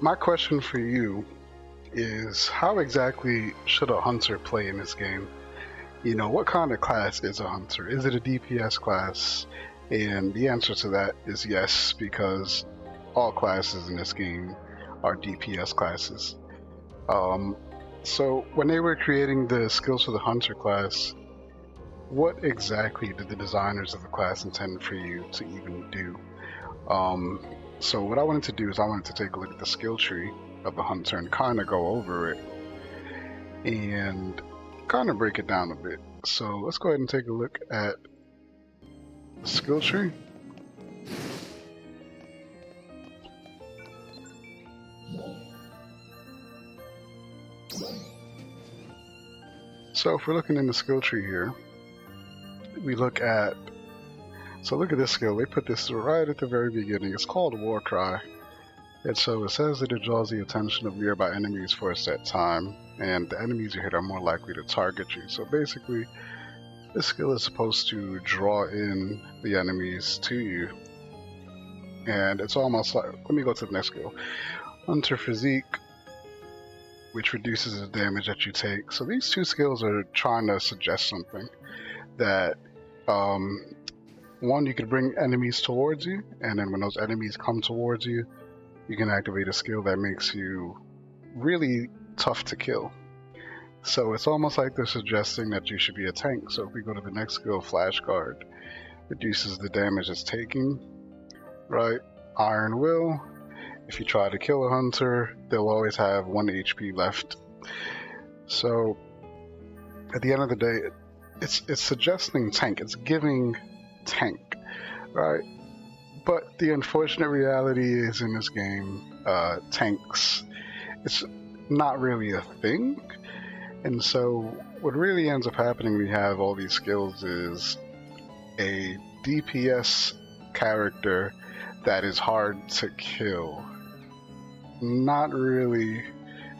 my question for you is, how exactly should a hunter play in this game? You know, what kind of class is a hunter? Is it a DPS class? And the answer to that is yes, because all classes in this game are DPS classes. So when they were creating the skills for the hunter class, what exactly did the designers of the class intend for you to even do? So what I wanted to do is I wanted to take a look at the skill tree of the hunter and kind of go over it and kind of break it down a bit. So let's go ahead and take a look at the skill tree. So if we're looking in the skill tree here, we look at, so look at this skill. They put this right at the very beginning. It's called War Cry. And so it says that it draws the attention of nearby enemies for a set time, and the enemies you hit are more likely to target you. So basically, this skill is supposed to draw in the enemies to you. And it's almost like, let me go to the next skill. Hunter Physique, which reduces the damage that you take. So these two skills are trying to suggest something. That, one, you could bring enemies towards you, and then when those enemies come towards you, you can activate a skill that makes you really tough to kill. So it's almost like they're suggesting that you should be a tank. So if we go to the next skill, Flash Guard, reduces the damage it's taking, right? Iron Will, if you try to kill a hunter, they'll always have 1 HP left. So at the end of the day, it's suggesting tank, it's giving tank, right? But the unfortunate reality is in this game, tanks, it's not really a thing. And so what really ends up happening when you have all these skills is a DPS character that is hard to kill. Not really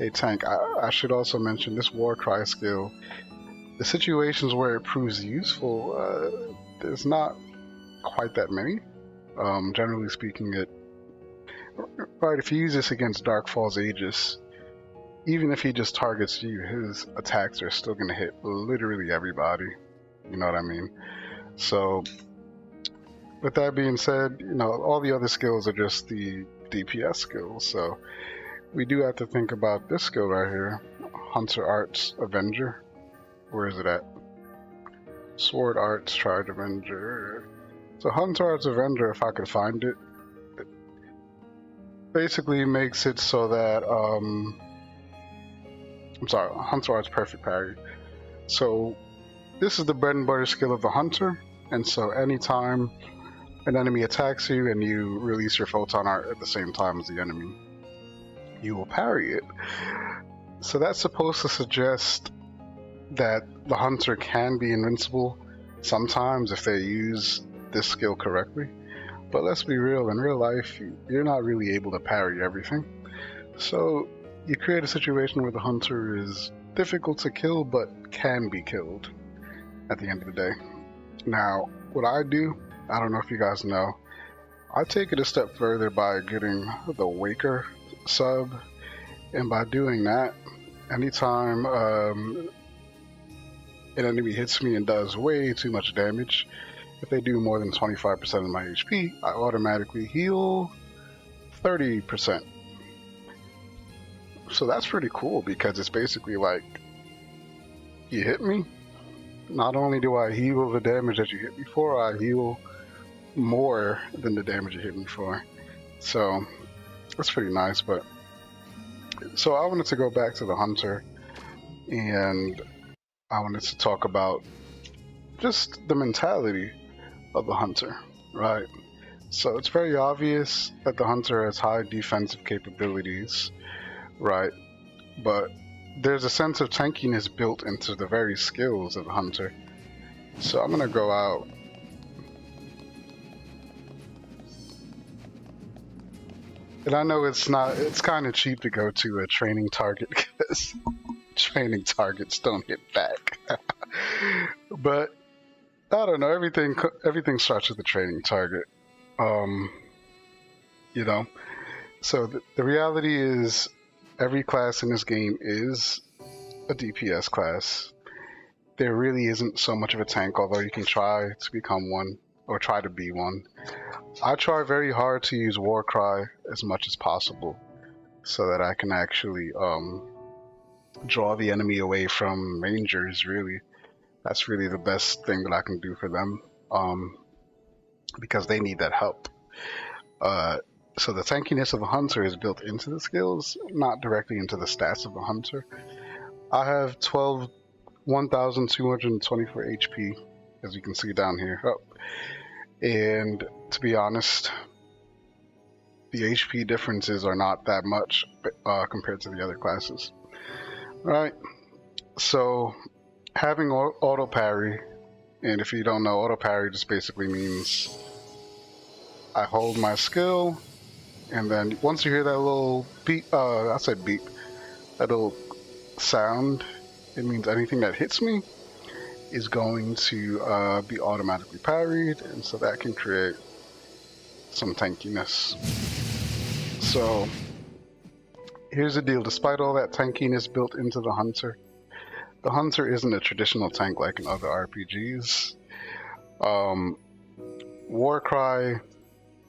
a tank. I should also mention this War Cry skill. The situations where it proves useful, there's not quite that many. Generally speaking, if you use this against Darkfall's Aegis, even if he just targets you, his attacks are still going to hit literally everybody. You know what I mean? So, with that being said, you know, all the other skills are just the DPS skills. So, we do have to think about this skill right here, Hunter Arts Avenger. Where is it at? Sword Arts Charge Avenger. So Hunter Arts Avenger, if I could find it, basically makes it so that, Hunter Arts Perfect Parry. So this is the bread and butter skill of the Hunter, and so anytime an enemy attacks you and you release your Photon Art at the same time as the enemy, you will parry it. So that's supposed to suggest that the Hunter can be invincible sometimes if they use this skill correctly, but let's be real, in real life you're not really able to parry everything. So you create a situation where the hunter is difficult to kill but can be killed at the end of the day. Now what I do, I don't know if you guys know, I take it a step further by getting the Waker sub, and by doing that, anytime an enemy hits me and does way too much damage, if they do more than 25% of my HP, I automatically heal 30%. So that's pretty cool because it's basically like, you hit me, not only do I heal the damage that you hit me for, I heal more than the damage you hit me for. So that's pretty nice. But so I wanted to go back to the hunter, and I wanted to talk about just the mentality of the hunter, right? So it's very obvious that the hunter has high defensive capabilities, right? But there's a sense of tankiness built into the very skills of the hunter. So I'm gonna go out. And I know it's kind of cheap to go to a training target because training targets don't hit back. But I don't know, everything starts with the training target. You know, So the reality is, every class in this game is a DPS class. There really isn't so much of a tank, although you can try to become one, or try to be one. I try very hard to use Warcry as much as possible, so that I can actually draw the enemy away from rangers, really. That's really the best thing that I can do for them, because they need that help. So the tankiness of a hunter is built into the skills, not directly into the stats of a hunter. I have 1,224 HP, as you can see down here. Oh. And to be honest, the HP differences are not that much compared to the other classes. Alright, so having auto parry, and if you don't know, auto parry just basically means I hold my skill, and then once you hear that little beep, I said beep, that little sound, it means anything that hits me is going to be automatically parried, and so that can create some tankiness. So here's the deal, despite all that tankiness built into the hunter isn't a traditional tank like in other RPGs. Warcry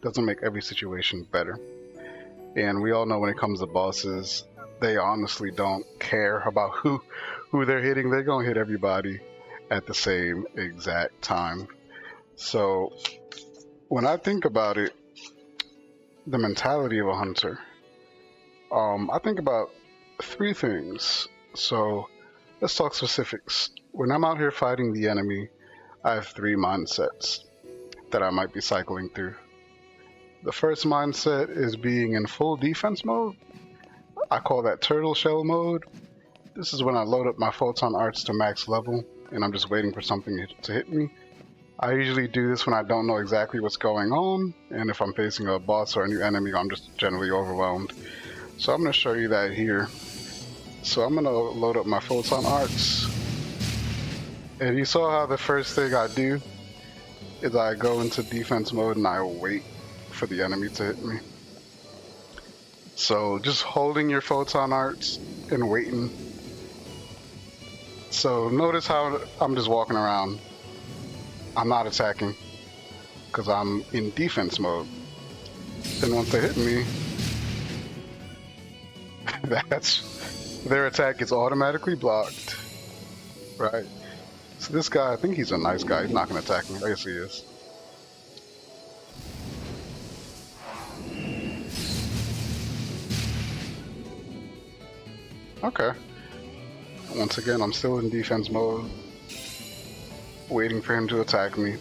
doesn't make every situation better. And we all know when it comes to bosses, they honestly don't care about who they're hitting. They're gonna hit everybody at the same exact time. So when I think about it, the mentality of a hunter, I think about three things. So let's talk specifics. When I'm out here fighting the enemy, I have three mindsets that I might be cycling through. The first mindset is being in full defense mode. I call that turtle shell mode. This is when I load up my photon arts to max level and I'm just waiting for something to hit me. I usually do this when I don't know exactly what's going on, and if I'm facing a boss or a new enemy, I'm just generally overwhelmed. So I'm going to show you that here. So I'm going to load up my photon arts. And you saw how the first thing I do is I go into defense mode and I wait for the enemy to hit me. So just holding your photon arts and waiting. So notice how I'm just walking around. I'm not attacking because I'm in defense mode. Then once they hit me, their attack is automatically blocked, right? So this guy, I think he's a nice guy. He's not going to attack me. I guess he is. Okay. Once again, I'm still in defense mode, waiting for him to attack me.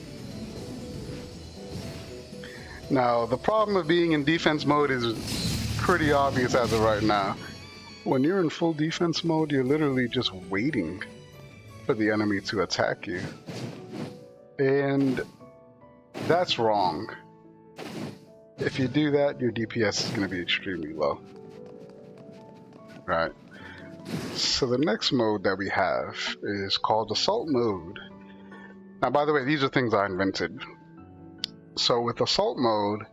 Now, the problem of being in defense mode is pretty obvious as of right now. When you're in full defense mode, you're literally just waiting for the enemy to attack you. And that's wrong. If you do that, your DPS is going to be extremely low. Right. So the next mode that we have is called Assault Mode. Now, by the way, these are things I invented. So with Assault Mode,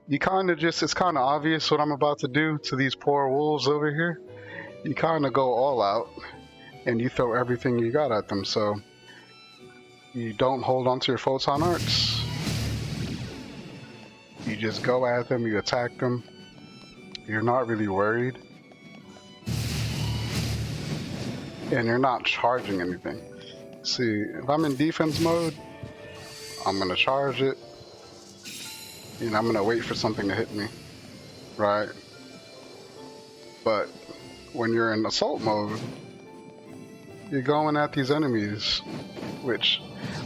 you kind of just, it's kind of obvious what I'm about to do to these poor wolves over here. You kind of go all out and you throw everything you got at them. So you don't hold on to your photon arts. You just go at them, you attack them. You're not really worried. And you're not charging anything. See, if I'm in defense mode, I'm going to charge it. And I'm going to wait for something to hit me. Right? But when you're in assault mode, you're going at these enemies, which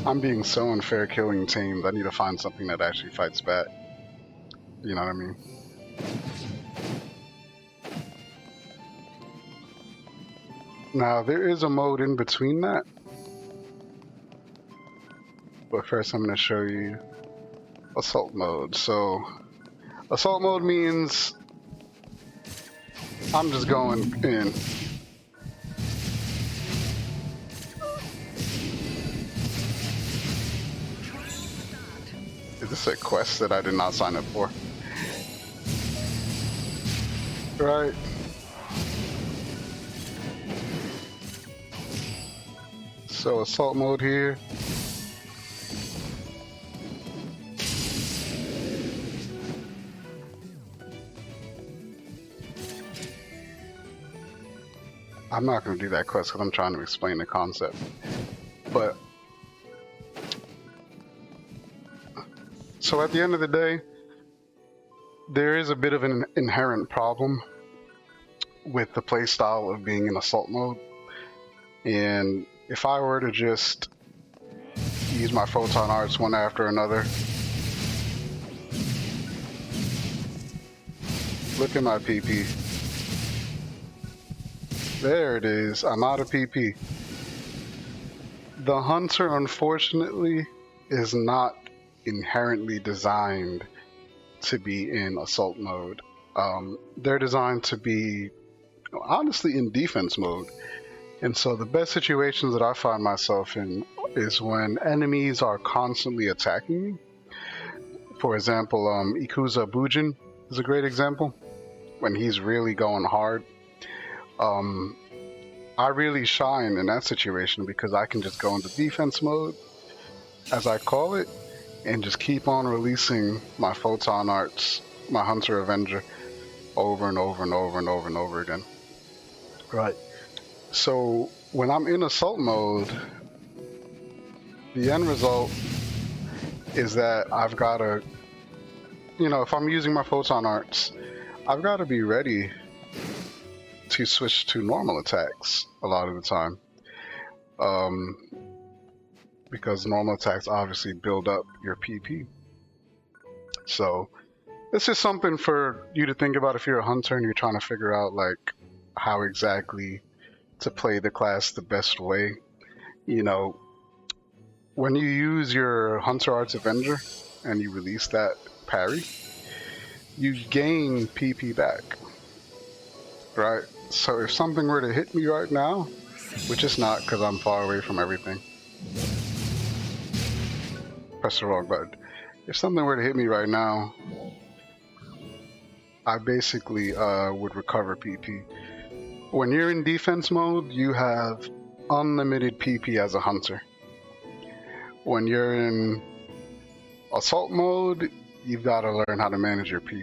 I'm being so unfair killing teams. I need to find something that actually fights back. You know what I mean? Now, there is a mode in between that. But first I'm going to show you assault mode. So, assault mode means I'm just going in. Is this a quest that I did not sign up for? right? So assault mode here. I'm not going to do that quest because I'm trying to explain the concept. But so at the end of the day, there is a bit of an inherent problem with the playstyle of being in assault mode. And if I were to just use my photon arts one after another, look at my PP. There it is. I'm out of PP. The hunter, unfortunately, is not inherently designed to be in assault mode. They're designed to be, honestly, in defense mode. And so the best situations that I find myself in is when enemies are constantly attacking me. For example, Ikuza Bujin is a great example. When he's really going hard, I really shine in that situation because I can just go into defense mode, as I call it, and just keep on releasing my photon arts, my Hunter Avenger, over and over and over and over and over again. Right. So when I'm in assault mode, the end result is that I've got to, if I'm using my photon arts, I've got to be ready to switch to normal attacks a lot of the time. Because normal attacks obviously build up your PP. So this is something for you to think about if you're a hunter and you're trying to figure out like how exactly to play the class the best way. When you use your Hunter Arts Avenger and you release that parry, you gain PP back, right? So if something were to hit me right now, which it's not because I'm far away from everything, press the wrong button. If something were to hit me right now, I basically would recover PP. When you're in defense mode, you have unlimited PP as a hunter. When you're in assault mode, you've got to learn how to manage your PP.